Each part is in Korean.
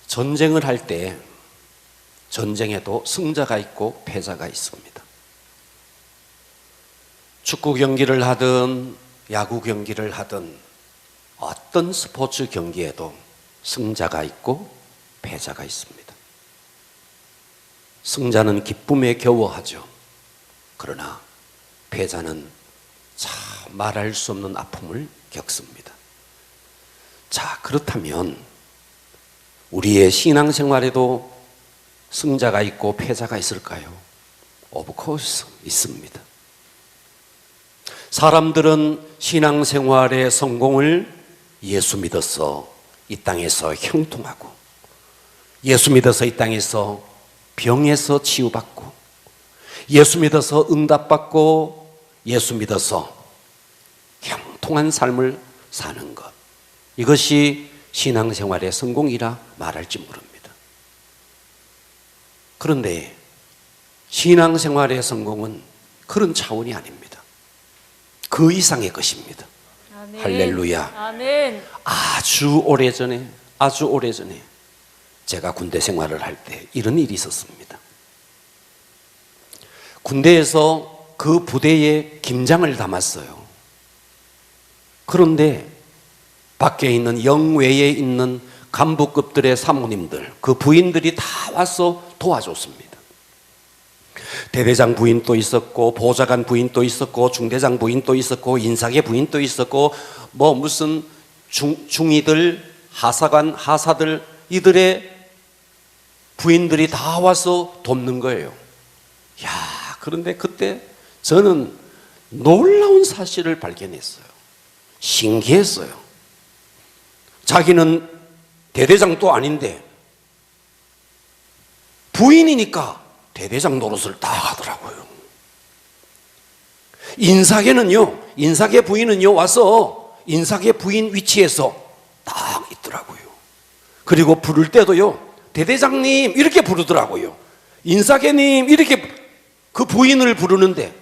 전쟁을 할 때 전쟁에도 승자가 있고 패자가 있습니다. 축구 경기를 하든 야구 경기를 하든 어떤 스포츠 경기에도 승자가 있고 패자가 있습니다. 승자는 기쁨에 겨워하죠. 그러나 패자는 참 말할 수 없는 아픔을 겪습니다. 자, 그렇다면 우리의 신앙생활에도 승자가 있고 패자가 있을까요? Of course 있습니다. 사람들은 신앙생활의 성공을 예수 믿어서 이 땅에서 형통하고, 예수 믿어서 이 땅에서 병에서 치유받고, 예수 믿어서 응답받고, 예수 믿어서 형통한 삶을 사는 것, 이것이 신앙생활의 성공이라 말할지 모릅니다. 그런데 신앙생활의 성공은 그런 차원이 아닙니다. 그 이상의 것입니다. 아멘. 할렐루야. 아멘. 아주 오래전에 제가 군대 생활을 할 때 이런 일이 있었습니다. 군대에서 그 부대에 김장을 담았어요. 그런데 밖에 있는 영외에 있는 간부급들의 사모님들, 그 부인들이 다 와서 도와줬습니다. 대대장 부인도 있었고, 보좌관 부인도 있었고, 중대장 부인도 있었고, 인사계 부인도 있었고, 뭐 무슨 중위들, 하사관, 하사들, 이들의 부인들이 다 와서 돕는 거예요. 야, 그런데 그때 저는 놀라운 사실을 발견했어요. 신기했어요. 자기는 대대장도 아닌데 부인이니까 대대장 노릇을 다 하더라고요. 인사계 부인은요 와서 인사계 부인 위치에서 딱 있더라고요. 그리고 부를 때도요, 대대장님 이렇게 부르더라고요. 인사계님 이렇게 그 부인을 부르는데,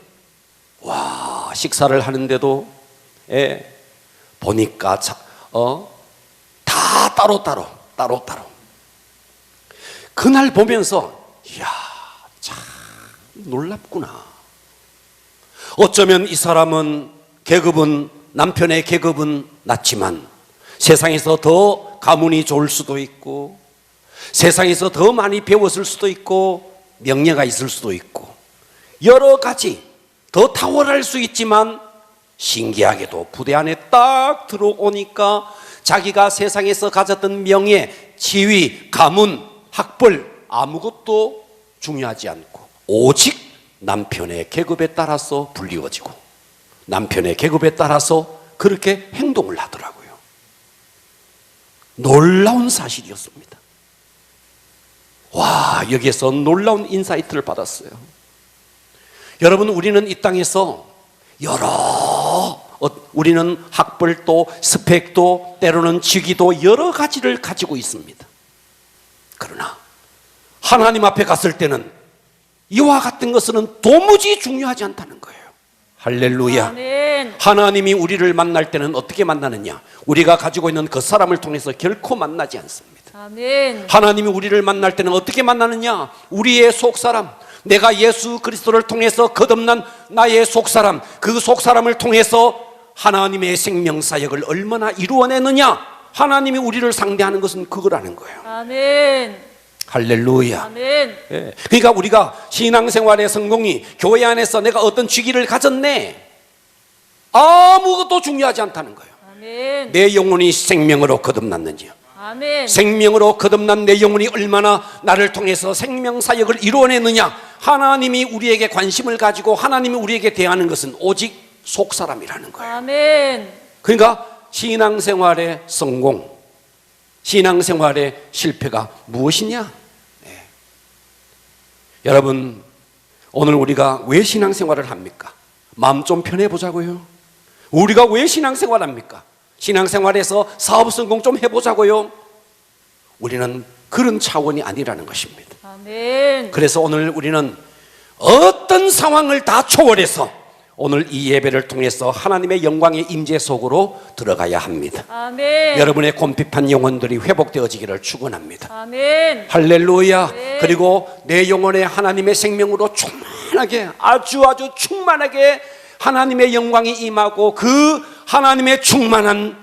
와, 식사를 하는데도 보니까 다 따로따로. 그날 보면서 이야, 참 놀랍구나. 어쩌면 이 사람은 남편의 계급은 낮지만 세상에서 더 가문이 좋을 수도 있고, 세상에서 더 많이 배웠을 수도 있고, 명예가 있을 수도 있고, 여러 가지 더 탁월할 수 있지만, 신기하게도 부대 안에 딱 들어오니까 자기가 세상에서 가졌던 명예, 지위, 가문, 학벌 아무것도 중요하지 않고 오직 남편의 계급에 따라서 불리워지고 남편의 계급에 따라서 그렇게 행동을 하더라고요. 놀라운 사실이었습니다. 와, 여기에서 놀라운 인사이트를 받았어요. 여러분, 우리는 이 땅에서 우리는 학벌도 스펙도 때로는 직위도 여러 가지를 가지고 있습니다. 그러나 하나님 앞에 갔을 때는 이와 같은 것은 도무지 중요하지 않다는 거예요. 할렐루야. 아멘. 하나님이 우리를 만날 때는 어떻게 만나느냐? 우리가 가지고 있는 그 사람을 통해서 결코 만나지 않습니다. 아멘. 하나님이 우리를 만날 때는 어떻게 만나느냐? 우리의 속사람, 내가 예수 그리스도를 통해서 거듭난 나의 속사람, 그 속사람을 통해서 하나님의 생명사역을 얼마나 이루어내느냐? 하나님이 우리를 상대하는 것은 그거라는 거예요. 아멘. 할렐루야. 아멘. 예. 그러니까 우리가 신앙생활의 성공이 교회 안에서 내가 어떤 직위를 가졌네, 아무것도 중요하지 않다는 거예요. 아멘. 내 영혼이 생명으로 거듭났는지, 아멘. 생명으로 거듭난 내 영혼이 얼마나 나를 통해서 생명사역을 이루어내느냐, 하나님이 우리에게 관심을 가지고 하나님이 우리에게 대하는 것은 오직 속사람이라는 거예요. 아멘. 그러니까 신앙생활의 성공, 신앙생활의 실패가 무엇이냐? 네. 여러분, 오늘 우리가 왜 신앙생활을 합니까? 마음 좀 편해보자고요. 우리가 왜 신앙생활합니까? 신앙생활에서 사업 성공 좀 해보자고요. 우리는 그런 차원이 아니라는 것입니다. 아멘. 그래서 오늘 우리는 어떤 상황을 다 초월해서 오늘 이 예배를 통해서 하나님의 영광의 임재 속으로 들어가야 합니다. 아멘. 여러분의 곤핍한 영혼들이 회복되어지기를 축원합니다. 아멘. 할렐루야. 네. 그리고 내 영혼에 하나님의 생명으로 충만하게 아주 충만하게 하나님의 영광이 임하고 그 하나님의 충만한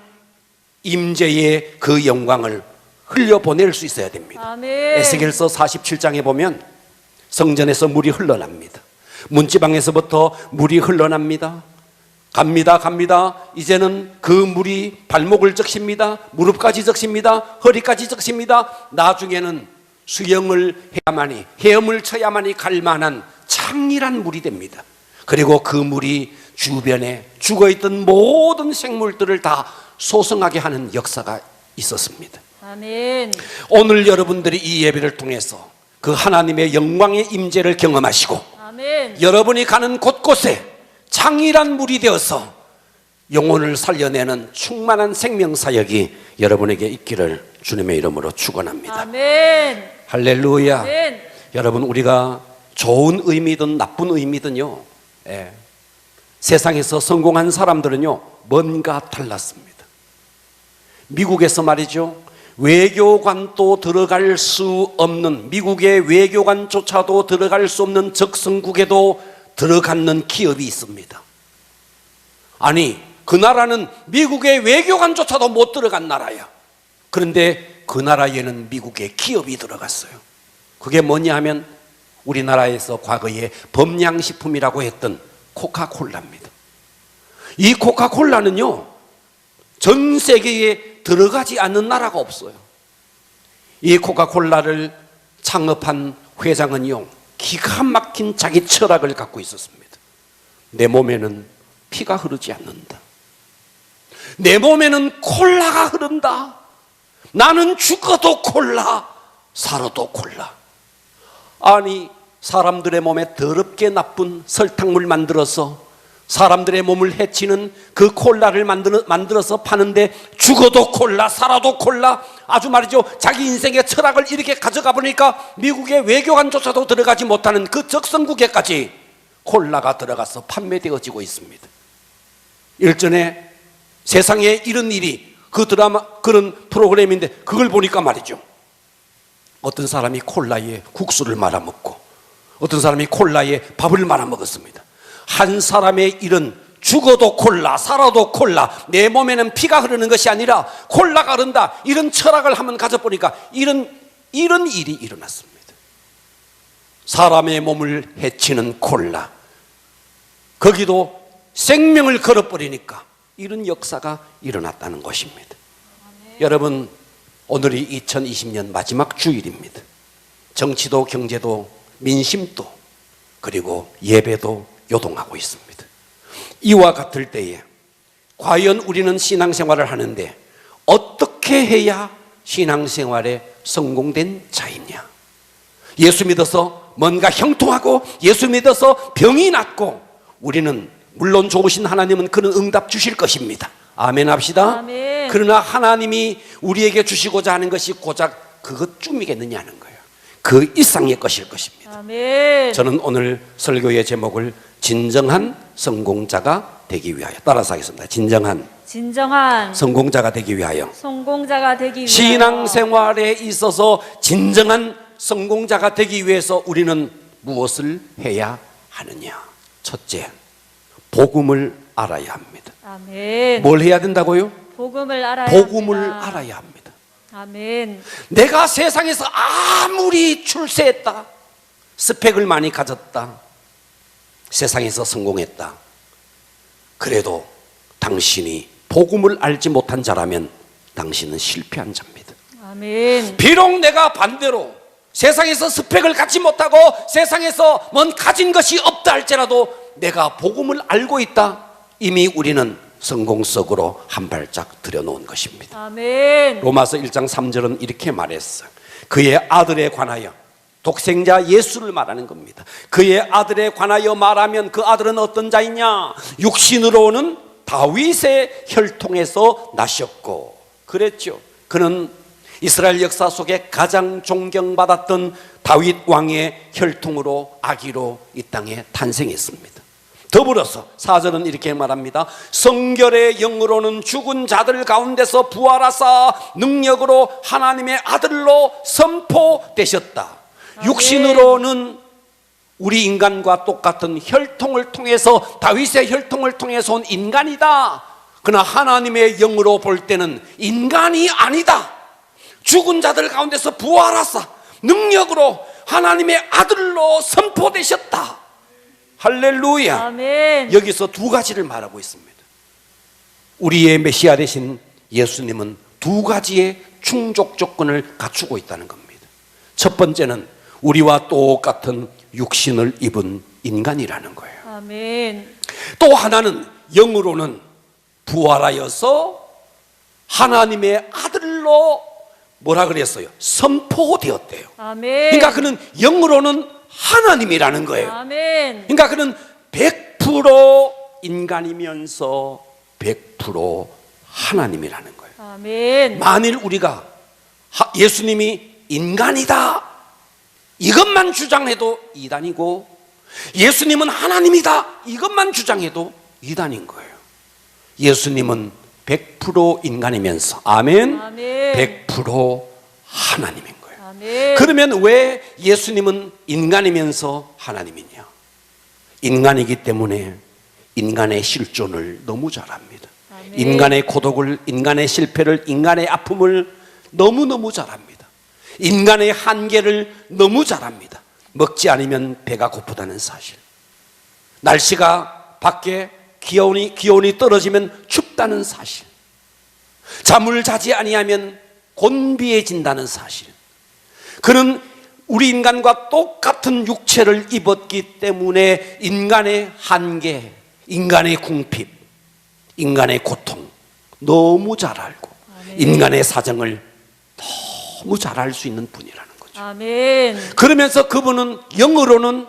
임재의 그 영광을 흘려보낼 수 있어야 됩니다. 아멘. 에스겔서 47장에 보면 성전에서 물이 흘러납니다. 문지방에서부터 물이 흘러납니다. 갑니다. 이제는 그 물이 발목을 적십니다. 무릎까지 적십니다. 허리까지 적십니다. 나중에는 수영을 해야만이, 헤엄을 쳐야만이 갈 만한 창이란 물이 됩니다. 그리고 그 물이 주변에 죽어있던 모든 생물들을 다 소성하게 하는 역사가 있었습니다. 아멘. 오늘 여러분들이 이 예배를 통해서 그 하나님의 영광의 임재를 경험하시고 아멘. 여러분이 가는 곳곳에 창이란 물이 되어서 영혼을 살려내는 충만한 생명 사역이 여러분에게 있기를 주님의 이름으로 축원합니다. 아멘. 할렐루야. 아멘. 여러분, 우리가 좋은 의미든 나쁜 의미든요, 세상에서 성공한 사람들은요 뭔가 달랐습니다. 미국에서 말이죠, 외교관도 들어갈 수 없는, 미국의 외교관조차도 들어갈 수 없는 적성국에도 들어갔는 기업이 있습니다. 아니, 그 나라는 미국의 외교관조차도 못 들어간 나라야. 그런데 그 나라에는 미국의 기업이 들어갔어요. 그게 뭐냐 하면 우리나라에서 과거에 범양식품이라고 했던 코카콜라입니다. 이 코카콜라는요 전 세계에 들어가지 않는 나라가 없어요. 이 코카콜라를 창업한 회장은요 기가 막힌 자기 철학을 갖고 있었습니다. 내 몸에는 피가 흐르지 않는다. 내 몸에는 콜라가 흐른다. 나는 죽어도 콜라, 살아도 콜라. 아니, 사람들의 몸에 더럽게 나쁜 설탕물 만들어서 사람들의 몸을 해치는 그 콜라를 만들어서 파는데 죽어도 콜라, 살아도 콜라. 아주 말이죠, 자기 인생의 철학을 이렇게 가져가 보니까 미국의 외교관조차도 들어가지 못하는 그 적성국에까지 콜라가 들어가서 판매되어지고 있습니다. 일전에 세상에 이런 일이, 그 드라마, 그런 프로그램인데 그걸 보니까 말이죠, 어떤 사람이 콜라에 국수를 말아먹고 어떤 사람이 콜라에 밥을 말아먹었습니다. 한 사람의 일은 죽어도 콜라, 살아도 콜라, 내 몸에는 피가 흐르는 것이 아니라 콜라가 흐른다, 이런 철학을 한번 가져보니까 이런 일이 일어났습니다. 사람의 몸을 해치는 콜라, 거기도 생명을 걸어버리니까 이런 역사가 일어났다는 것입니다. 여러분, 오늘이 2020년 마지막 주일입니다. 정치도 경제도 민심도 그리고 예배도 요동하고 있습니다. 이와 같을 때에 과연 우리는 신앙생활을 하는데 어떻게 해야 신앙생활에 성공된 자이냐? 예수 믿어서 뭔가 형통하고 예수 믿어서 병이 낫고, 우리는 물론 좋으신 하나님은 그런 응답 주실 것입니다. 아멘 합시다. 아멘. 그러나 하나님이 우리에게 주시고자 하는 것이 고작 그것쯤이겠느냐는 거예요. 그 이상의 것일 것입니다. 아멘. 저는 오늘 설교의 제목을 진정한 성공자가 되기 위하여, 따라서 하겠습니다. 진정한 성공자가 되기 위하여. 성공자가 되기 위하여. 신앙생활에 있어서 진정한 성공자가 되기 위해서 우리는 무엇을 해야 하느냐? 첫째, 복음을 알아야 합니다. 아멘. 뭘 해야 된다고요? 복음을 알아야 복음을 합니다. 알아야 합니다. 아멘. 내가 세상에서 아무리 출세했다, 스펙을 많이 가졌다, 세상에서 성공했다, 그래도 당신이 복음을 알지 못한 자라면 당신은 실패한 자입니다. 아멘. 비록 내가 반대로 세상에서 스펙을 갖지 못하고 세상에서 뭔 가진 것이 없다 할지라도 내가 복음을 알고 있다, 이미 우리는 성공 속으로 한 발짝 들여놓은 것입니다. 아멘. 로마서 1장 3절은 이렇게 말했어요. 그의 아들에 관하여, 독생자 예수를 말하는 겁니다. 그의 아들에 관하여 말하면 그 아들은 어떤 자이냐? 육신으로는 다윗의 혈통에서 나셨고, 그랬죠. 그는 이스라엘 역사 속에 가장 존경받았던 다윗 왕의 혈통으로, 아기로 이 땅에 탄생했습니다. 더불어서 4절은 이렇게 말합니다. 성결의 영으로는 죽은 자들 가운데서 부활하사 능력으로 하나님의 아들로 선포되셨다. 육신으로는 우리 인간과 똑같은 혈통을 통해서, 다윗의 혈통을 통해서 온 인간이다. 그러나 하나님의 영으로 볼 때는 인간이 아니다. 죽은 자들 가운데서 부활하사 능력으로 하나님의 아들로 선포되셨다. 할렐루야. 아멘. 여기서 두 가지를 말하고 있습니다. 우리의 메시아 되신 예수님은 두 가지의 충족 조건을 갖추고 있다는 겁니다. 첫 번째는 우리와 똑같은 육신을 입은 인간이라는 거예요. 아멘. 또 하나는 영으로는 부활하여서 하나님의 아들로 뭐라 그랬어요? 선포되었대요. 아멘. 그러니까 그는 영으로는 하나님이라는 거예요. 아멘. 그러니까 그는 100% 인간이면서 100% 하나님이라는 거예요. 아멘. 만일 우리가 예수님이 인간이다 이것만 주장해도 이단이고, 예수님은 하나님이다 이것만 주장해도 이단인 거예요. 예수님은 100% 인간이면서 아멘, 아멘. 100% 하나님인 거예요. 아멘. 그러면 왜 예수님은 인간이면서 하나님이냐? 인간이기 때문에 인간의 실존을 너무 잘 압니다. 아멘. 인간의 고독을, 인간의 실패를, 인간의 아픔을 너무너무 잘 압니다. 인간의 한계를 너무 잘 압니다. 먹지 않으면 배가 고프다는 사실, 날씨가 밖에 기온이 떨어지면 춥다는 사실, 잠을 자지 아니하면 곤비해진다는 사실. 그는 우리 인간과 똑같은 육체를 입었기 때문에 인간의 한계, 인간의 궁핍, 인간의 고통 너무 잘 알고, 아멘. 인간의 사정을 너무 잘 알 수 있는 분이라는 거죠. 아멘. 그러면서 그분은 영으로는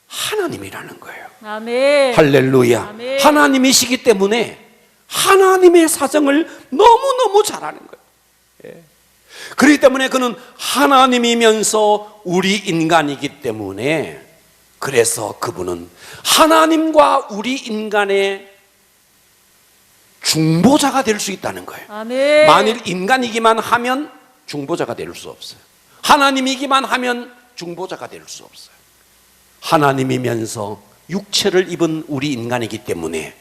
하나님이라는 거예요. 아멘. 할렐루야. 아멘. 하나님이시기 때문에 하나님의 사정을 너무너무 잘 아는 거예요. 예. 그렇기 때문에 그는 하나님이면서 우리 인간이기 때문에, 그래서 그분은 하나님과 우리 인간의 중보자가 될 수 있다는 거예요. 아멘. 만일 인간이기만 하면 중보자가 될 수 없어요. 하나님이기만 하면 중보자가 될 수 없어요. 하나님이면서 육체를 입은 우리 인간이기 때문에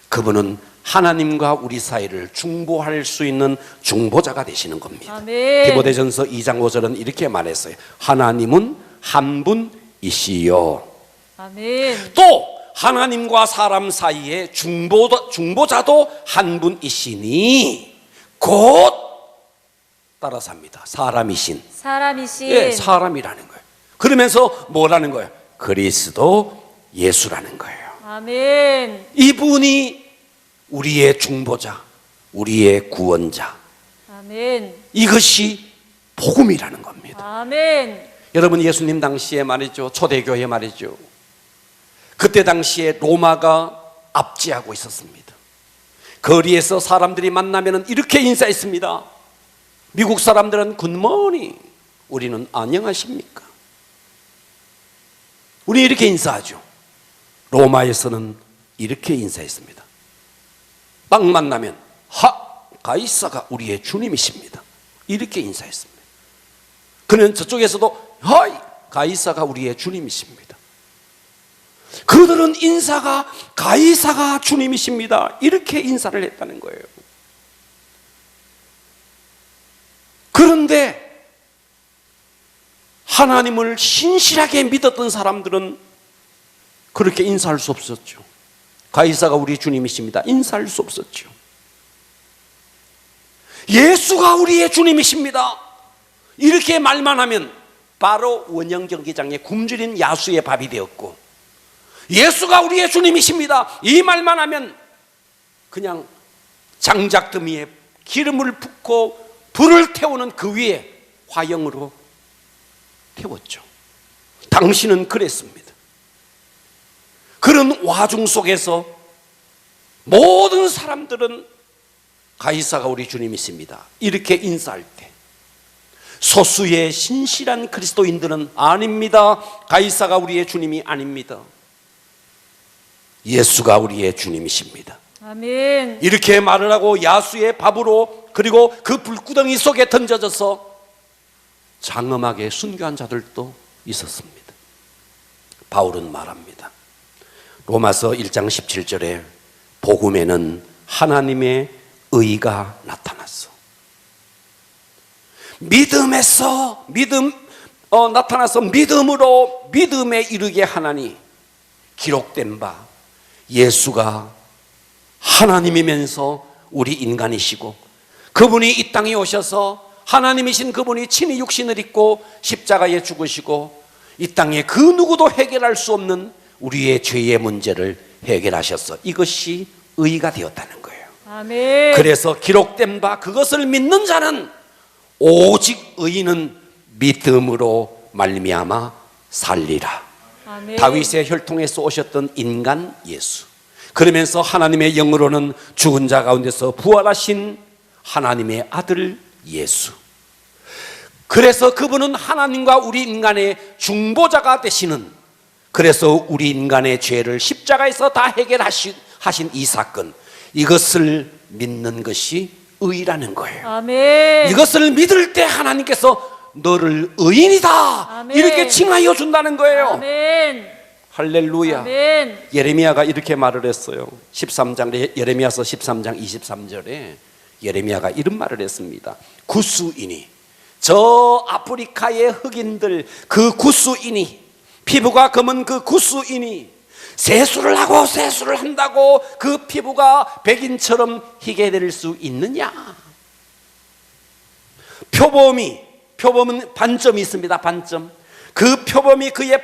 그분은 하나님과 우리 사이를 중보할 수 있는 중보자가 되시는 겁니다. 아멘. 디모데전서 2장 5절은 이렇게 말했어요. 하나님은 한 분이시요. 아멘. 또 하나님과 사람 사이에 중보자도 한 분이시니 곧 따라서 합니다. 사람이신. 사람이신. 예, 사람이라는 거예요. 그러면서 뭐라는 거예요? 그리스도 예수라는 거예요. 아멘. 이분이 우리의 중보자, 우리의 구원자. 아멘. 이것이 복음이라는 겁니다. 아멘. 여러분, 예수님 당시에 말이죠, 초대교회 말이죠, 그때 당시에 로마가 압제하고 있었습니다. 거리에서 사람들이 만나면 이렇게 인사했습니다. 미국 사람들은 굿모닝, 우리는 안녕하십니까? 우리 이렇게 인사하죠. 로마에서는 이렇게 인사했습니다. 딱 만나면 가이사가 우리의 주님이십니다, 이렇게 인사했습니다. 그는 저쪽에서도 하이, 가이사가 우리의 주님이십니다. 그들은 인사가 가이사가 주님이십니다, 이렇게 인사를 했다는 거예요. 그런데 하나님을 신실하게 믿었던 사람들은 그렇게 인사할 수 없었죠. 가이사가 우리 주님이십니다, 인사할 수 없었죠. 예수가 우리의 주님이십니다, 이렇게 말만 하면 바로 원형 경기장에 굶주린 야수의 밥이 되었고, 예수가 우리의 주님이십니다, 이 말만 하면 그냥 장작더미에 기름을 붓고 불을 태우는 그 위에 화형으로 태웠죠. 당신은 그랬습니다. 그런 와중 속에서 모든 사람들은 가이사가 우리 주님이십니다, 이렇게 인사할 때 소수의 신실한 그리스도인들은 아닙니다, 가이사가 우리의 주님이 아닙니다, 예수가 우리의 주님이십니다. 아멘. 이렇게 말을 하고 야수의 밥으로 그리고 그 불구덩이 속에 던져져서 장엄하게 순교한 자들도 있었습니다. 바울은 말합니다. 로마서 1장 17절에 복음에는 하나님의 의가 나타났어. 나타나서 믿음으로 믿음에 이르게 하나니 기록된 바 예수가 하나님이면서 우리 인간이시고 그분이 이 땅에 오셔서 하나님이신 그분이 친히 육신을 입고 십자가에 죽으시고 이 땅에 그 누구도 해결할 수 없는 우리의 죄의 문제를 해결하셨어. 이것이 의가 되었다는 거예요. 아멘. 그래서 기록된 바 그것을 믿는 자는 오직 의인은 믿음으로 말미암아 살리라. 아멘. 다윗의 혈통에서 오셨던 인간 예수. 그러면서 하나님의 영으로는 죽은 자 가운데서 부활하신 하나님의 아들 예수. 그래서 그분은 하나님과 우리 인간의 중보자가 되시는, 그래서 우리 인간의 죄를 십자가에서 다 해결하신 이 사건, 이것을 믿는 것이 의라는 거예요. 아멘. 이것을 믿을 때 하나님께서 너를 의인이다 아멘. 이렇게 칭하여 준다는 거예요. 아멘. 할렐루야. 아멘. 예레미야가 이렇게 말을 했어요. 13장 예레미야서 13장 23절에 예레미야가 이런 말을 했습니다. 구스인이, 저 아프리카의 흑인들 그 구스인이, 피부가 검은 그 구스인이 세수를 하고 세수를 한다고 그 피부가 백인처럼 희게 될 수 있느냐? 표범은 반점이 있습니다. 반점. 그 표범이 그의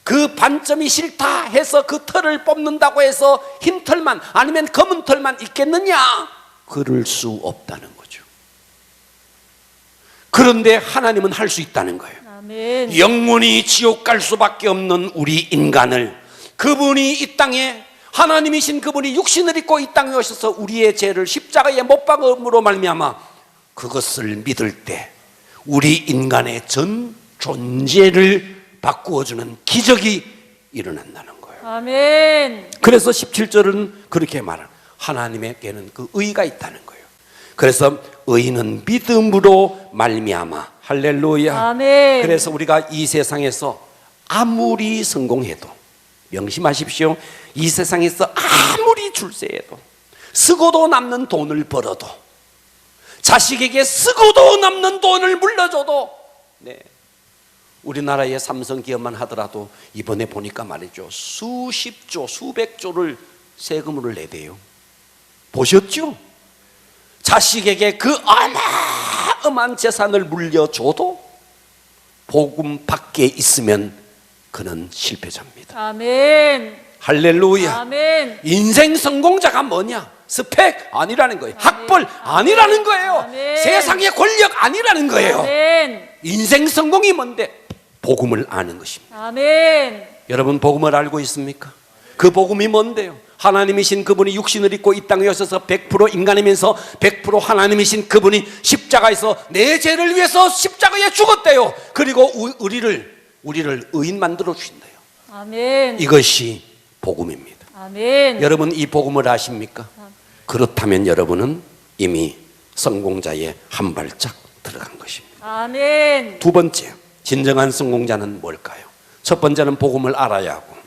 그 반점이 싫다 해서 그 털을 뽑는다고 해서 흰 털만 아니면 검은 털만 있겠느냐? 그럴 수 없다는 거죠. 그런데 하나님은 할 수 있다는 거예요. 아멘. 영원히 지옥 갈 수밖에 없는 우리 인간을 그분이 이 땅에, 하나님이신 그분이 육신을 입고 이 땅에 오셔서 우리의 죄를 십자가에 못 박음으로 말미암아 그것을 믿을 때 우리 인간의 전 존재를 바꾸어주는 기적이 일어난다는 거예요. 아멘. 그래서 17절은 그렇게 말을, 하나님에게는 그 의가 있다는 거예요. 그래서 의인은 믿음으로 말미암아, 할렐루야. 아멘. 그래서 우리가 이 세상에서 아무리 성공해도, 명심하십시오, 이 세상에서 아무리 출세해도, 쓰고도 남는 돈을 벌어도, 자식에게 쓰고도 남는 돈을 물려줘도, 우리나라의 삼성 기업만 하더라도 이번에 보니까 말이죠, 수십조 수백조를 세금을 내대요. 보셨죠? 자식에게 그 어마어마한 재산을 물려줘도 복음 밖에 있으면 그는 실패자입니다. 아멘. 할렐루야. 아멘. 인생 성공자가 뭐냐? 스펙 아니라는 거예요. 학벌 아니라는 거예요. 아멘. 세상의 권력 아니라는 거예요. 아멘. 인생 성공이 뭔데? 복음을 아는 것입니다. 아멘. 여러분 복음을 알고 있습니까? 그 복음이 뭔데요? 하나님이신 그분이 육신을 입고 이 땅에 오셔서 100% 인간이면서 100% 하나님이신 그분이 십자가에서 내 죄를 위해서 십자가에 죽었대요. 그리고 우리를 의인 만들어 주신대요. 아멘. 이것이 복음입니다. 아멘. 여러분 이 복음을 아십니까? 그렇다면 여러분은 이미 성공자의 한 발짝 들어간 것입니다. 아멘. 두 번째, 진정한 성공자는 뭘까요? 첫 번째는 복음을 알아야 하고,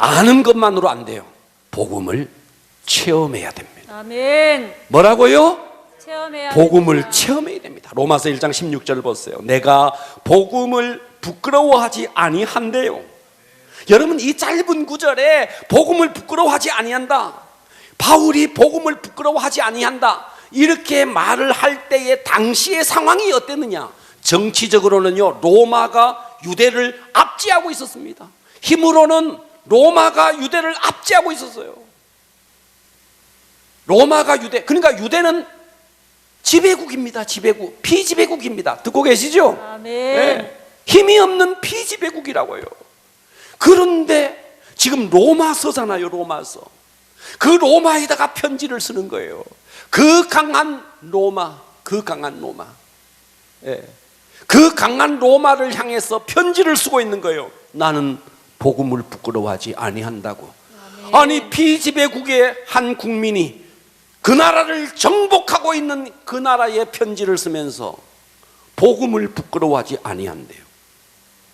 아는 것만으로 안 돼요. 복음을 체험해야 됩니다. 아멘. 뭐라고요? 체험해야 복음을 됩니다. 체험해야 됩니다. 로마서 1장 16절 보세요. 내가 복음을 부끄러워하지 아니한대요. 여러분 이 짧은 구절에 복음을 부끄러워하지 아니한다, 바울이 복음을 부끄러워하지 아니한다, 이렇게 말을 할 때의 당시의 상황이 어땠느냐? 정치적으로는요, 로마가 유대를 압제하고 있었습니다. 힘으로는 로마가 유대를 압제하고 있었어요. 그러니까 유대는 지배국입니다. 지배국, 피지배국입니다. 듣고 계시죠? 아멘. 네. 힘이 없는 피지배국이라고요. 그런데 지금 로마서잖아요. 로마서. 그 로마에다가 편지를 쓰는 거예요. 그 강한 로마. 예. 그 강한 로마를 향해서 편지를 쓰고 있는 거예요. 나는 복음을 부끄러워하지 아니한다고. 아니 피지배국의 한 국민이 그 나라를 정복하고 있는 그 나라의 편지를 쓰면서 복음을 부끄러워하지 아니한대요.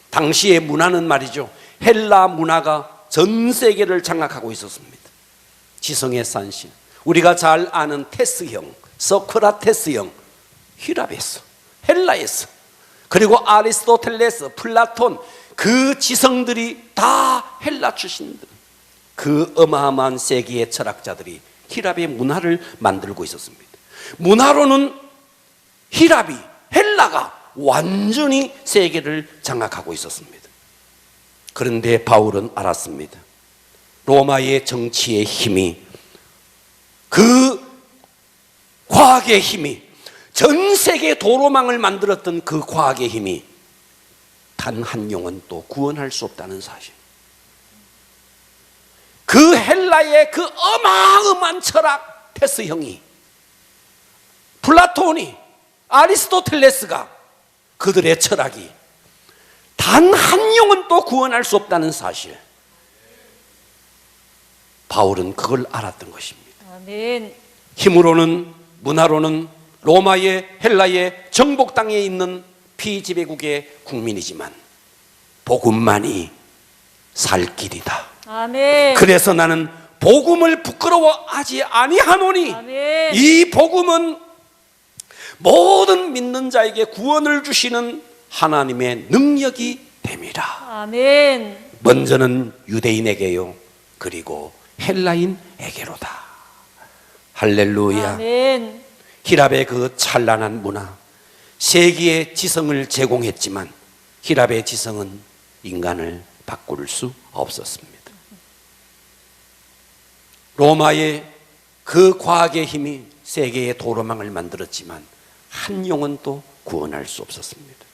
당시의 문화는 말이죠, 헬라 문화가 전 세계를 장악하고 있었습니다. 지성의 산신, 우리가 잘 아는 테스형, 소크라테스형, 휘랍에서, 헬라에서, 그리고 아리스토텔레스, 플라톤, 그 지성들이 다 헬라 출신들, 그 어마어마한 세계의 철학자들이 휘랍의 문화를 만들고 있었습니다. 문화로는 휘랍이, 헬라가 완전히 세계를 장악하고 있었습니다. 그런데 바울은 알았습니다. 로마의 정치의 힘이, 그 과학의 힘이, 전 세계 도로망을 만들었던 그 과학의 힘이 단 한 영혼도 구원할 수 없다는 사실. 그 헬라의 그 어마어마한 철학, 테스형이, 플라톤이, 아리스토텔레스가, 그들의 철학이 단 한 영혼도 구원할 수 없다는 사실. 바울은 그걸 알았던 것입니다. 아멘. 힘으로는, 문화로는 로마의, 헬라의 정복 땅에 있는 피지배국의 국민이지만 복음만이 살 길이다. 아멘. 그래서 나는 복음을 부끄러워하지 아니하노니, 아멘. 이 복음은 모든 믿는 자에게 구원을 주시는 하나님의 능력이 됨이라. 아멘. 먼저는 유대인에게요, 그리고 헬라인에게로다. 할렐루야. 아멘. 히랍의 그 찬란한 문화, 세계의 지성을 제공했지만 히랍의 지성은 인간을 바꿀 수 없었습니다. 로마의 그 과학의 힘이 세계의 도로망을 만들었지만 한 영혼도 구원할 수 없었습니다.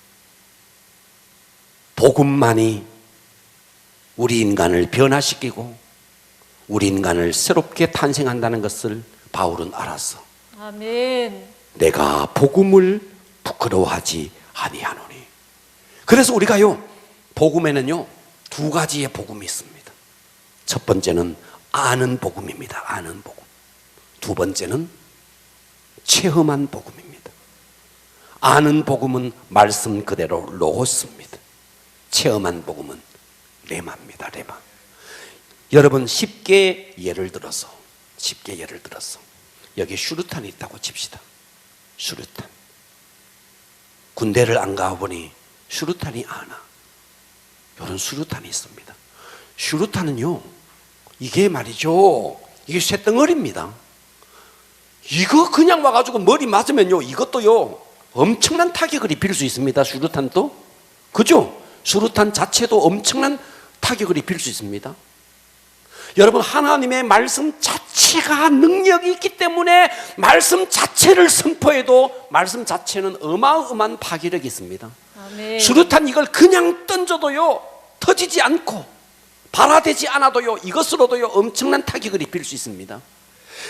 복음만이 우리 인간을 변화시키고 우리 인간을 새롭게 탄생한다는 것을 바울은 알았어. 아멘. 내가 복음을 부끄러워하지 아니하노니. 그래서 우리가요, 복음에는요 두 가지의 복음이 있습니다. 첫 번째는 아는 복음입니다. 아는 복음. 두 번째는 체험한 복음입니다. 아는 복음은 말씀 그대로 로고스입니다. 체험한 복음은 레마입니다. 레마. 여러분 쉽게 예를 들어서 여기 슈루탄이 있다고 칩시다. 슈루탄. 군대를 안 가보니 슈루탄이 아나. 이런 슈루탄이 있습니다. 슈루탄은요, 이게 말이죠, 이게 쇳덩어리입니다. 이거 그냥 와가지고 머리 맞으면요, 이것도요 엄청난 타격을 입힐 수 있습니다. 슈루탄도, 그죠? 슈루탄 자체도 엄청난 타격을 입힐 수 있습니다. 여러분, 하나님의 말씀 자체가 능력이 있기 때문에 말씀 자체를 선포해도 말씀 자체는 어마어마한 파괴력이 있습니다. 아멘. 수류탄 이걸 그냥 던져도요 터지지 않고 발화되지 않아도요 이것으로도요 엄청난 타격을 입힐 수 있습니다.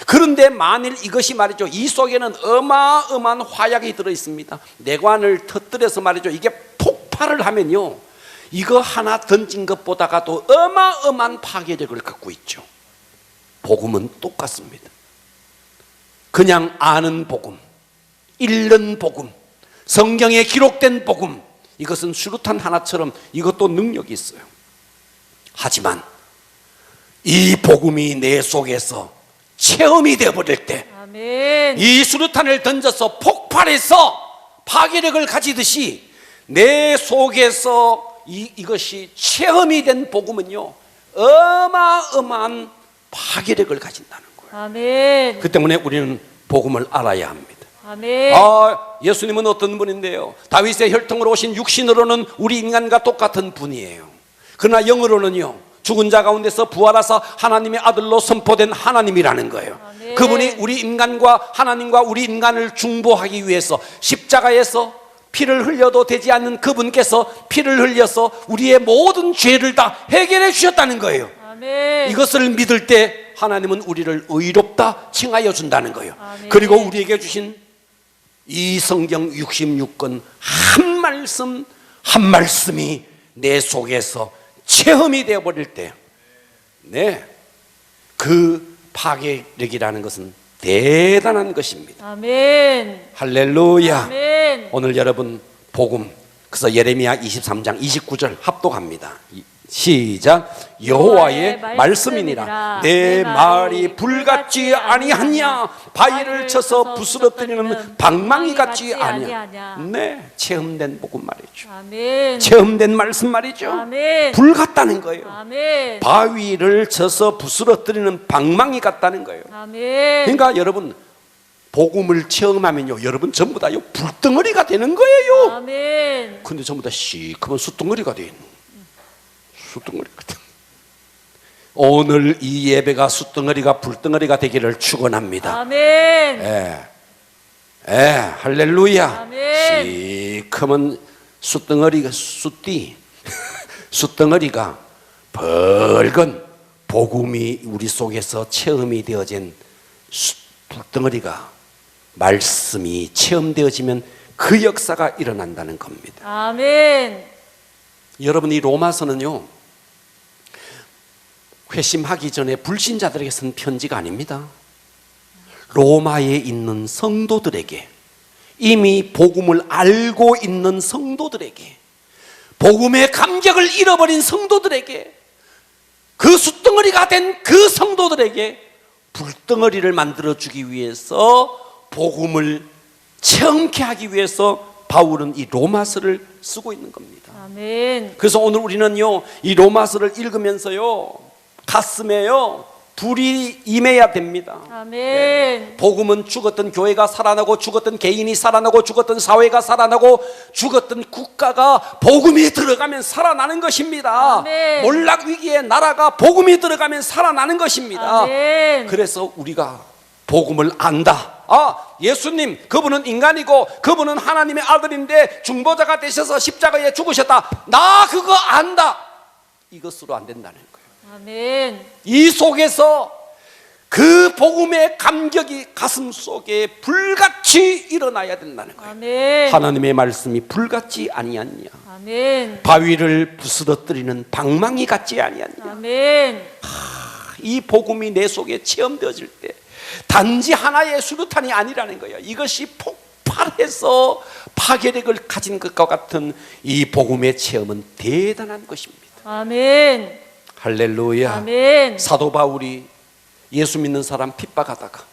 그런데 만일 이것이 말이죠, 이 속에는 어마어마한 화약이 들어있습니다. 내관을 터뜨려서 말이죠, 이게 폭발을 하면요 이거 하나 던진 것보다가도 어마어마한 파괴력을 갖고 있죠. 복음은 똑같습니다. 그냥 아는 복음, 읽는 복음, 성경에 기록된 복음, 이것은 수류탄 하나처럼 이것도 능력이 있어요. 하지만 이 복음이 내 속에서 체험이 되어버릴 때, 아멘. 이 수류탄을 던져서 폭발해서 파괴력을 가지듯이 내 속에서 이것이 체험이 된 복음은요 어마어마한 파괴력을 가진다는 거예요. 아멘. 그 때문에 우리는 복음을 알아야 합니다. 아멘. 예수님은 어떤 분인데요, 다윗의 혈통으로 오신 육신으로는 우리 인간과 똑같은 분이에요. 그러나 영으로는요 죽은 자 가운데서 부활하사 하나님의 아들로 선포된 하나님이라는 거예요. 아멘. 그분이 우리 인간과 하나님과 우리 인간을 중보하기 위해서 십자가에서 피를 흘려도 되지 않는 그분께서 피를 흘려서 우리의 모든 죄를 다 해결해 주셨다는 거예요. 아멘. 이것을 믿을 때 하나님은 우리를 의롭다 칭하여 준다는 거예요. 아멘. 그리고 우리에게 주신 이 성경 66권 한 말씀 한 말씀이 내 속에서 체험이 되어버릴 때, 네, 그 파괴력이라는 것은 대단한 것입니다. 아멘. 할렐루야. 아멘. 오늘 여러분 복음, 그래서 예레미야 23장 29절 합독합니다. 시작. 여호와의 말씀이니라 내 말이 불같지 아니하냐, 바위를 쳐서 부스러뜨리는 방망이 같지 아니하냐. 네, 체험된 복음 말이죠. 아멘. 체험된 말씀 말이죠. 아멘. 불 같다는 거예요. 아멘. 바위를 쳐서 부스러뜨리는 방망이 같다는 거예요. 아멘. 그러니까 여러분 복음을 체험하면요, 여러분 전부 다요 불덩어리가 되는 거예요. 아멘. 근데 전부 다 시커먼 숯덩어리가 돼 있는, 숯덩어리 같은. 오늘 이 예배가 숯덩어리가 불덩어리가 되기를 축원합니다. 아멘. 예, 할렐루야. 아멘. 시커먼 숯덩어리가 숯띠 숯덩어리가 벌건 복음이 우리 속에서 체험이 되어진 불덩어리가, 말씀이 체험되어지면 그 역사가 일어난다는 겁니다. 아멘. 여러분, 이 로마서는요, 회심하기 전에 불신자들에게 쓴 편지가 아닙니다. 로마에 있는 성도들에게, 이미 복음을 알고 있는 성도들에게, 복음의 감격을 잃어버린 성도들에게, 그 숯덩어리가 된 그 성도들에게 불덩어리를 만들어주기 위해서, 복음을 체험케 하기 위해서 바울은 이 로마서를 쓰고 있는 겁니다. 아멘. 그래서 오늘 우리는요, 이 로마서를 읽으면서요, 가슴에요 불이 임해야 됩니다. 아멘. 복음은 죽었던 교회가 살아나고, 죽었던 개인이 살아나고, 죽었던 사회가 살아나고, 죽었던 국가가 복음이 들어가면 살아나는 것입니다. 아멘. 몰락 위기에 나라가 복음이 들어가면 살아나는 것입니다. 아멘. 그래서 우리가 복음을 안다. 아, 예수님 그분은 인간이고 그분은 하나님의 아들인데 중보자가 되셔서 십자가에 죽으셨다, 나 그거 안다. 이것으로 안 된다는 거예요. 아멘. 이 속에서 그 복음의 감격이 가슴 속에 불같이 일어나야 된다는 거예요. 아멘. 하나님의 말씀이 불같지 아니하냐, 아멘. 바위를 부스러뜨리는 방망이 같지 아니하냐. 아멘. 이 복음이 내 속에 체험되어질 때 단지 하나의 수류탄이 아니라는 거예요. 이것이 폭발해서 파괴력을 가진 것과 같은 이 복음의 체험은 대단한 것입니다. 아멘. 할렐루야. 아멘. 사도 바울이 예수 믿는 사람 핍박하다가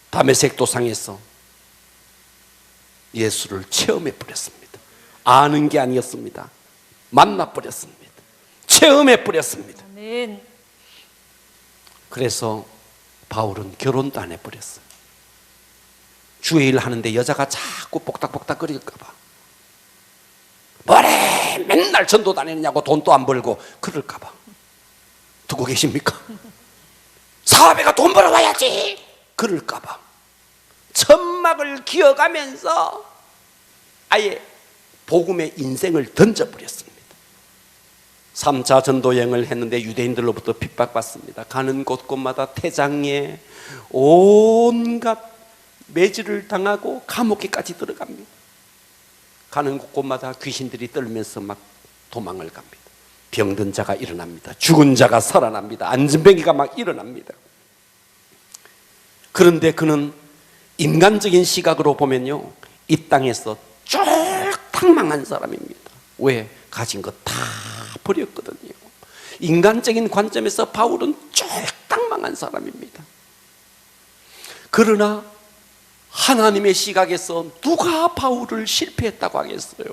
다메섹 도상에서 예수를 체험해 버렸습니다. 아는 게 아니었습니다. 만나 버렸습니다. 체험해 버렸습니다. 아멘. 그래서 바울은 결혼도 안 해버렸어요. 주의 일 하는데 여자가 자꾸 복닥복닥 거릴까 봐, 뭐래 맨날 전도 다니느냐고 돈도 안 벌고 그럴까 봐. 듣고 계십니까? 사업에가 돈 벌어와야지 그럴까 봐 천막을 기어가면서 아예 복음의 인생을 던져버렸습니다. 3차 전도여행을 했는데 유대인들로부터 핍박받습니다. 가는 곳곳마다 태장에 온갖 매질을 당하고 감옥에까지 들어갑니다. 가는 곳곳마다 귀신들이 떨면서 막 도망을 갑니다. 병든 자가 일어납니다. 죽은 자가 살아납니다. 안진뱅이가 막 일어납니다. 그런데 그는 인간적인 시각으로 보면요, 이 땅에서 쫄딱 망한 사람입니다. 왜? 가진 거 다 버렸거든요. 인간적인 관점에서 바울은 쫄딱 망한 사람입니다. 그러나 하나님의 시각에서 누가 바울을 실패했다고 하겠어요?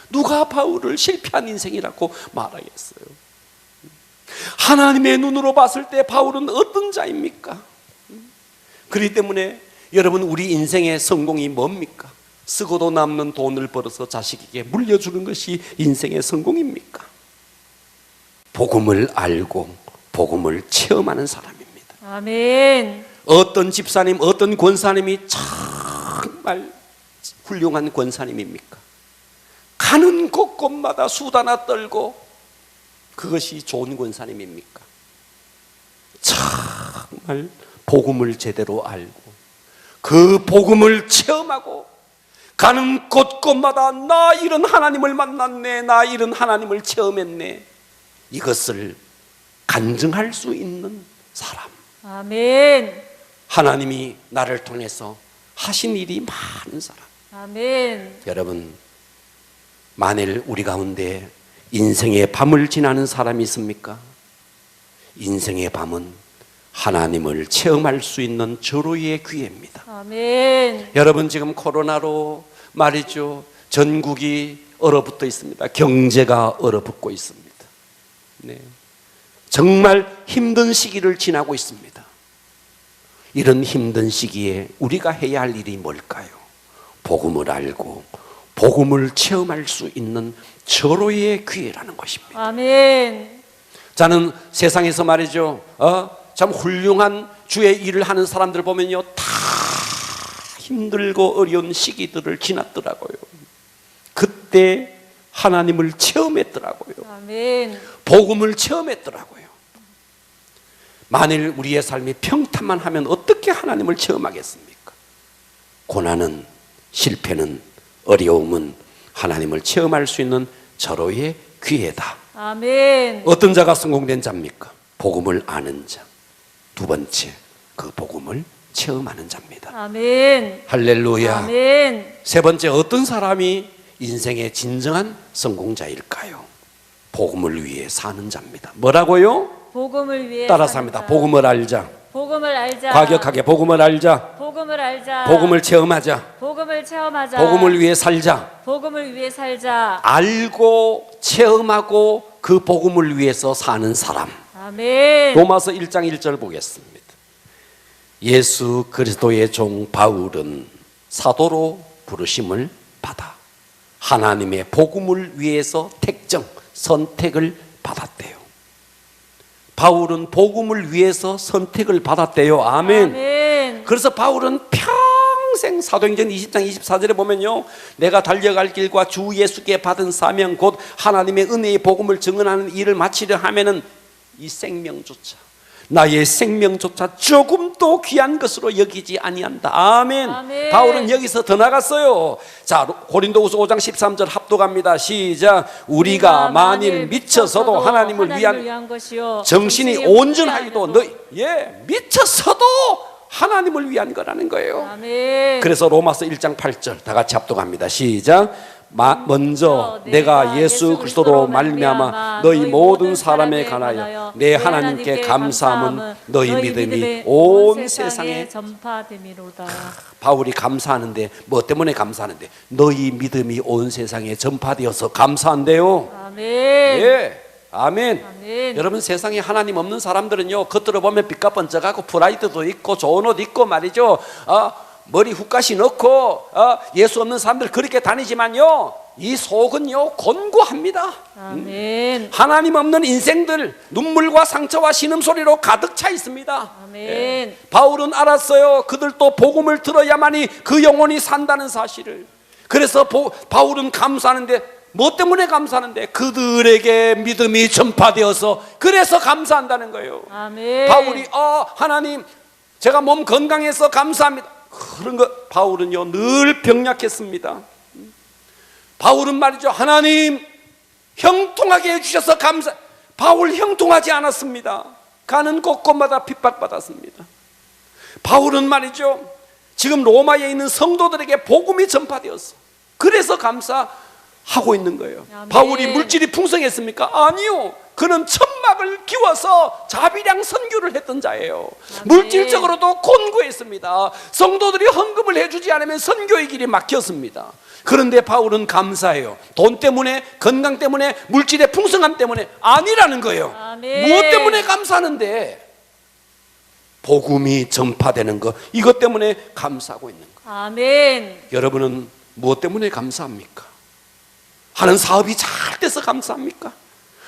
누가 바울을 실패한 인생이라고 말하겠어요? 하나님의 눈으로 봤을 때 바울은 어떤 자입니까? 그렇기 때문에 여러분, 우리 인생의 성공이 뭡니까? 쓰고도 남는 돈을 벌어서 자식에게 물려주는 것이 인생의 성공입니까? 복음을 알고 복음을 체험하는 사람입니다. 아멘. 어떤 집사님, 어떤 권사님이 정말 훌륭한 권사님입니까? 가는 곳곳마다 수다나 떨고 그것이 좋은 권사님입니까? 정말 복음을 제대로 알고 그 복음을 체험하고 가는 곳곳마다 나 이런 하나님을 만났네, 나 이런 하나님을 체험했네, 이것을 간증할 수 있는 사람. 아멘. 하나님이 나를 통해서 하신 일이 많은 사람. 아멘. 여러분, 만일 우리 가운데 인생의 밤을 지나는 사람이 있습니까? 인생의 밤은 하나님을 체험할 수 있는 절호의 기회입니다. 아멘. 여러분, 지금 코로나로 말이죠, 전국이 얼어붙어 있습니다. 경제가 얼어붙고 있습니다. 네. 정말 힘든 시기를 지나고 있습니다. 이런 힘든 시기에 우리가 해야 할 일이 뭘까요? 복음을 알고 복음을 체험할 수 있는 절호의 기회라는 것입니다. 아멘. 저는 세상에서 말이죠, 참 훌륭한 주의 일을 하는 사람들 보면요, 다 힘들고 어려운 시기들을 지났더라고요. 그때 하나님을 체험했더라고요. 아멘. 복음을 체험했더라고요. 만일 우리의 삶이 평탄만 하면 어떻게 하나님을 체험하겠습니까? 고난은, 실패는, 어려움은 하나님을 체험할 수 있는 절호의 기회다. 아멘. 어떤 자가 성공된 자입니까? 복음을 아는 자. 두 번째, 그 복음을 체험하는 자입니다. 아멘. 할렐루야. 아멘. 세 번째, 어떤 사람이 인생의 진정한 성공자일까요? 복음을 위해 사는 자입니다. 뭐라고요? 복음을 위해 따라서 사는 합니다. 자. 복음을 알자. 복음을 알자. 과격하게 복음을 알자. 복음을 알자. 복음을 체험하자. 복음을 체험하자. 복음을 위해 살자. 복음을 위해 살자. 알고 체험하고 그 복음을 위해서 사는 사람. 아멘. 로마서 1장 1절 보겠습니다. 예수 그리스도의 종 바울은 사도로 부르심을 받아 하나님의 복음을 위해서 택정, 선택을 받았대요. 바울은 복음을 위해서 선택을 받았대요. 아멘. 아멘. 그래서 바울은 평생 사도행전 20장 24절에 보면요, 내가 달려갈 길과 주 예수께 받은 사명 곧 하나님의 은혜의 복음을 증언하는 일을 마치려 하면은 이 생명조차, 나의 생명조차 조금도 귀한 것으로 여기지 아니한다. 아멘. 아멘. 바울은 여기서 더 나갔어요. 자, 고린도후서 5장 13절 합독합니다. 시작. 우리가 만일 미쳐서도 하나님을 위한 것이요 정신이 온전하여도 미쳐서도 하나님을 위한 거라는 거예요. 아멘. 그래서 로마서 1장 8절 다 같이 합독합니다. 시작. 먼저 내가 예수 그리스도로 말미암아 너희 모든 사람에 관하여 내 하나님께 감사함은 너희 믿음이 온 세상에 전파됨이로다. 바울이 감사하는데 뭐 때문에 감사하는데? 너희 믿음이 온 세상에 전파되어서 감사한대요. 아멘. 예. 아멘. 아멘. 여러분, 세상에 하나님 없는 사람들은요, 겉으로 보면 빛과 번쩍하고 프라이드도 있고 좋은 옷 입고 말이죠, 머리 훅가시 넣고 예수 없는 사람들 그렇게 다니지만요, 이 속은요 곤고합니다. 아멘. 하나님 없는 인생들, 눈물과 상처와 신음소리로 가득 차 있습니다. 아멘. 바울은 알았어요. 그들도 복음을 들어야만이 그 영혼이 산다는 사실을. 그래서 바울은 감사하는데, 뭐 때문에 감사하는데? 그들에게 믿음이 전파되어서 그래서 감사한다는 거예요. 아멘. 바울이 하나님, 제가 몸 건강해서 감사합니다. 그런 거. 바울은요 늘 병약했습니다. 바울은 말이죠, 하나님 형통하게 해주셔서 감사. 바울 형통하지 않았습니다. 가는 곳곳마다 핍박받았습니다. 바울은 말이죠, 지금 로마에 있는 성도들에게 복음이 전파되었어. 그래서 감사하고 있는 거예요. 아멘. 바울이 물질이 풍성했습니까? 아니요. 그는 천막을 기워서 자비량 선교를 했던 자예요. 아멘. 물질적으로도 곤고했습니다. 성도들이 헌금을 해주지 않으면 선교의 길이 막혔습니다. 그런데 바울은 감사해요. 돈 때문에, 건강 때문에, 물질의 풍성함 때문에 아니라는 거예요. 아멘. 무엇 때문에 감사하는데? 복음이 전파되는 것, 이것 때문에 감사하고 있는 것. 아멘. 여러분은 무엇 때문에 감사합니까? 하는 사업이 잘 돼서 감사합니까?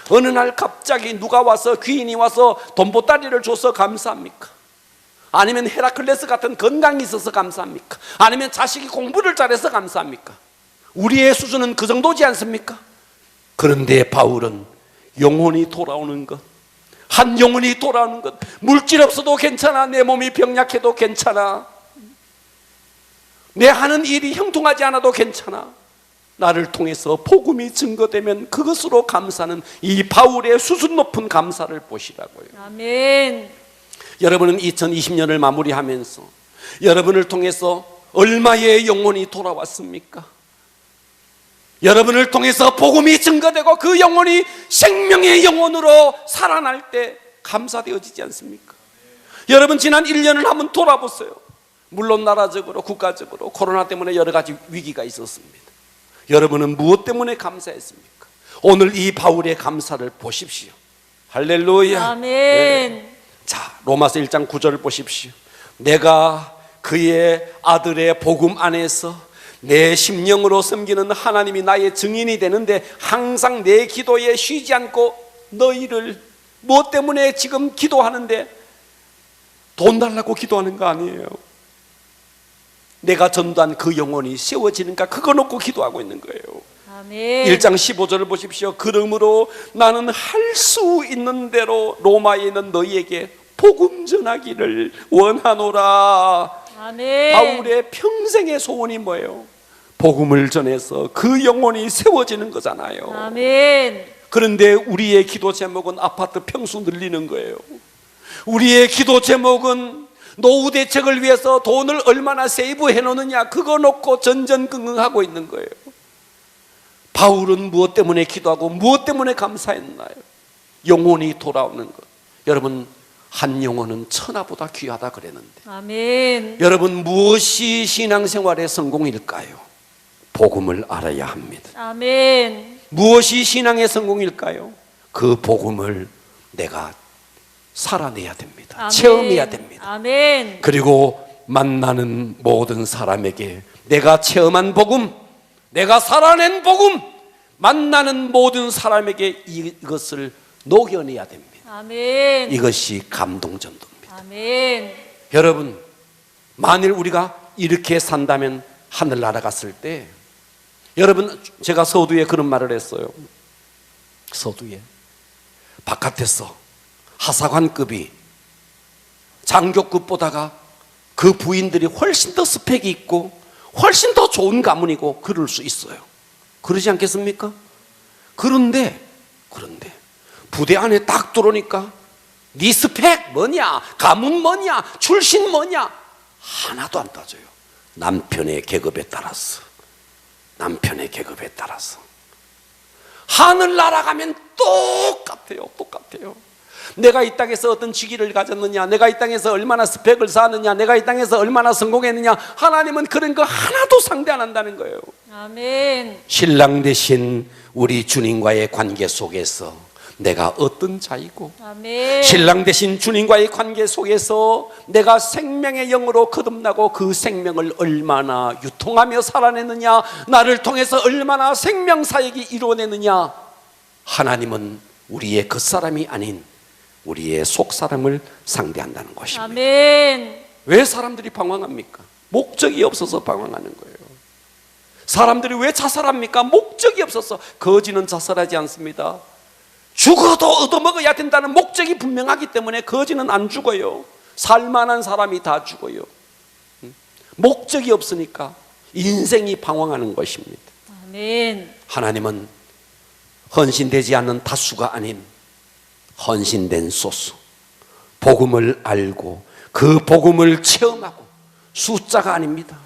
어느 날 갑자기 누가 와서, 귀인이 와서 돈보따리를 줘서 감사합니까? 아니면 헤라클레스 같은 건강이 있어서 감사합니까? 아니면 자식이 공부를 잘해서 감사합니까? 우리의 수준은 그 정도지 않습니까? 그런데 바울은 영혼이 돌아오는 것, 한 영혼이 돌아오는 것, 물질 없어도 괜찮아, 내 몸이 병약해도 괜찮아, 내 하는 일이 형통하지 않아도 괜찮아. 나를 통해서 복음이 증거되면 그것으로 감사하는 이 바울의 수준 높은 감사를 보시라고요. 아멘. 여러분은 2020년을 마무리하면서 여러분을 통해서 얼마의 영혼이 돌아왔습니까? 여러분을 통해서 복음이 증거되고 그 영혼이 생명의 영혼으로 살아날 때 감사되어지지 않습니까? 여러분 지난 1년을 한번 돌아보세요. 물론 나라적으로 국가적으로 코로나 때문에 여러 가지 위기가 있었습니다. 여러분은 무엇 때문에 감사했습니까? 오늘 이 바울의 감사를 보십시오. 할렐루야. 아멘. 네. 자, 로마서 1장 9절을 보십시오. 내가 그의 아들의 복음 안에서 내 심령으로 섬기는 하나님이 나의 증인이 되는데 항상 내 기도에 쉬지 않고 너희를 무엇 때문에 지금 기도하는데 돈 달라고 기도하는 거 아니에요. 내가 전도한 그 영혼이 세워지는가 그거 놓고 기도하고 있는 거예요. 아멘. 1장 15절을 보십시오. 그러므로 나는 할 수 있는 대로 로마에 있는 너희에게 복음 전하기를 원하노라. 아멘. 바울의 평생의 소원이 뭐예요? 복음을 전해서 그 영혼이 세워지는 거잖아요. 아멘. 그런데 우리의 기도 제목은 아파트 평수 늘리는 거예요. 우리의 기도 제목은 노후 대책을 위해서 돈을 얼마나 세이브해 놓느냐 그거 놓고 전전긍긍하고 있는 거예요. 바울은 무엇 때문에 기도하고 무엇 때문에 감사했나요? 영혼이 돌아오는 것. 여러분 한 영혼은 천하보다 귀하다 그랬는데 아멘. 여러분 무엇이 신앙생활의 성공일까요? 복음을 알아야 합니다. 아멘. 무엇이 신앙의 성공일까요? 그 복음을 내가 살아내야 됩니다. 아멘. 체험해야 됩니다. 아멘. 그리고 만나는 모든 사람에게 내가 체험한 복음, 내가 살아낸 복음, 만나는 모든 사람에게 이것을 녹여내야 됩니다. 아멘. 이것이 감동전도입니다. 아멘. 여러분 만일 우리가 이렇게 산다면 하늘나라 갔을 때 여러분 제가 서두에 그런 말을 했어요. 서두에 바깥에서 하사관급이 장교급보다가 그 부인들이 훨씬 더 스펙이 있고 훨씬 더 좋은 가문이고 그럴 수 있어요. 그러지 않겠습니까? 그런데 부대 안에 딱 들어오니까 네 스펙 뭐냐, 가문 뭐냐, 출신 뭐냐 하나도 안 따져요. 남편의 계급에 따라서 하늘나라 가면 똑같아요. 내가 이 땅에서 어떤 직위를 가졌느냐, 내가 이 땅에서 얼마나 스펙을 쌓았느냐, 내가 이 땅에서 얼마나 성공했느냐, 하나님은 그런 거 하나도 상대 안 한다는 거예요. 아멘. 신랑 되신 우리 주님과의 관계 속에서 내가 어떤 자이고, 아멘. 신랑 되신 주님과의 관계 속에서 내가 생명의 영으로 거듭나고 그 생명을 얼마나 유통하며 살아내느냐, 나를 통해서 얼마나 생명사역이 이루어내느냐, 하나님은 우리의 겉사람이 아닌 우리의 속사람을 상대한다는 것입니다. 아멘. 왜 사람들이 방황합니까? 목적이 없어서 방황하는 거예요. 사람들이 왜 자살합니까? 목적이 없어서. 거지는 자살하지 않습니다. 죽어도 얻어먹어야 된다는 목적이 분명하기 때문에 거지는 안 죽어요. 살만한 사람이 다 죽어요. 목적이 없으니까 인생이 방황하는 것입니다. 아멘. 하나님은 헌신되지 않는 다수가 아닌 헌신된 소수, 복음을 알고 그 복음을 체험하고 숫자가 아닙니다.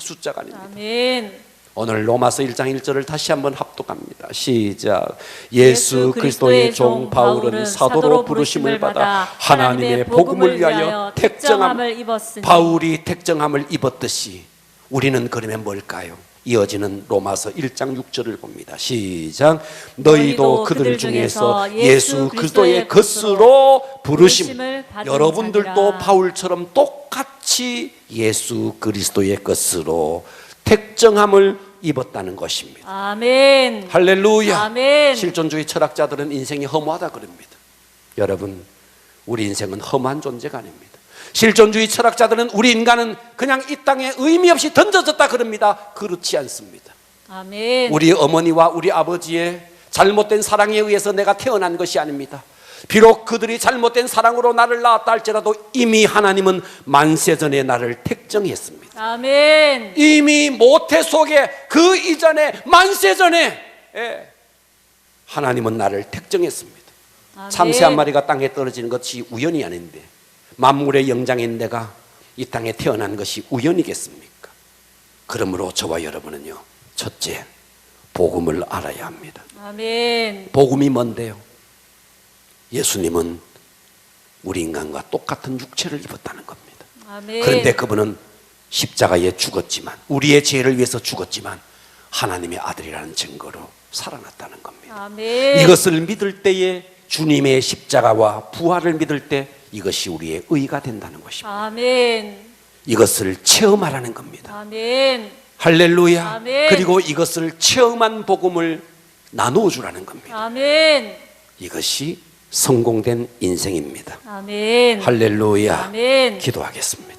아멘. 오늘 로마서 1장 1절을 다시 한번 합독합니다. 시작. 예수 그리스도의 종 바울은 사도로 부르심을 받아 하나님의 복음을 위하여 택정함을 입었으니. 바울이 택정함을 입었듯이 우리는 그러면 뭘까요? 이어지는 로마서 1장 6절을 봅니다. 시작. 너희도 그들 중에서 예수 그리스도의 것으로 부르심. 여러분들도 바울처럼 똑같이 예수 그리스도의 것으로 택정함을 입었다는 것입니다. 아멘. 할렐루야. 아멘. 실존주의 철학자들은 인생이 허무하다 그럽니다. 여러분, 우리 인생은 허무한 존재가 아닙니다. 실존주의 철학자들은 우리 인간은 그냥 이 땅에 의미 없이 던져졌다 그럽니다. 그렇지 않습니다. 아멘. 우리 어머니와 우리 아버지의 잘못된 사랑에 의해서 내가 태어난 것이 아닙니다. 비록 그들이 잘못된 사랑으로 나를 낳았다 할지라도 이미 하나님은 만세전에 나를 택정했습니다. 아멘. 이미 모태 속에 그 이전에 만세전에 하나님은 나를 택정했습니다. 아멘. 참새 한 마리가 땅에 떨어지는 것이 우연이 아닌데 만물의 영장인 내가 이 땅에 태어난 것이 우연이겠습니까? 그러므로 저와 여러분은요, 첫째, 복음을 알아야 합니다. 아멘. 복음이 뭔데요? 예수님은 우리 인간과 똑같은 육체를 입었다는 겁니다. 아멘. 그런데 그분은 십자가에 죽었지만, 우리의 죄를 위해서 죽었지만 하나님의 아들이라는 증거로 살아났다는 겁니다. 아멘. 이것을 믿을 때에 주님의 십자가와 부활을 믿을 때 이것이 우리의 의가 된다는 것입니다. 아멘. 이것을 체험하라는 겁니다. 아멘. 할렐루야. 아멘. 그리고 이것을 체험한 복음을 나누어 주라는 겁니다. 아멘. 이것이 성공된 인생입니다. 아멘. 할렐루야. 아멘. 기도하겠습니다.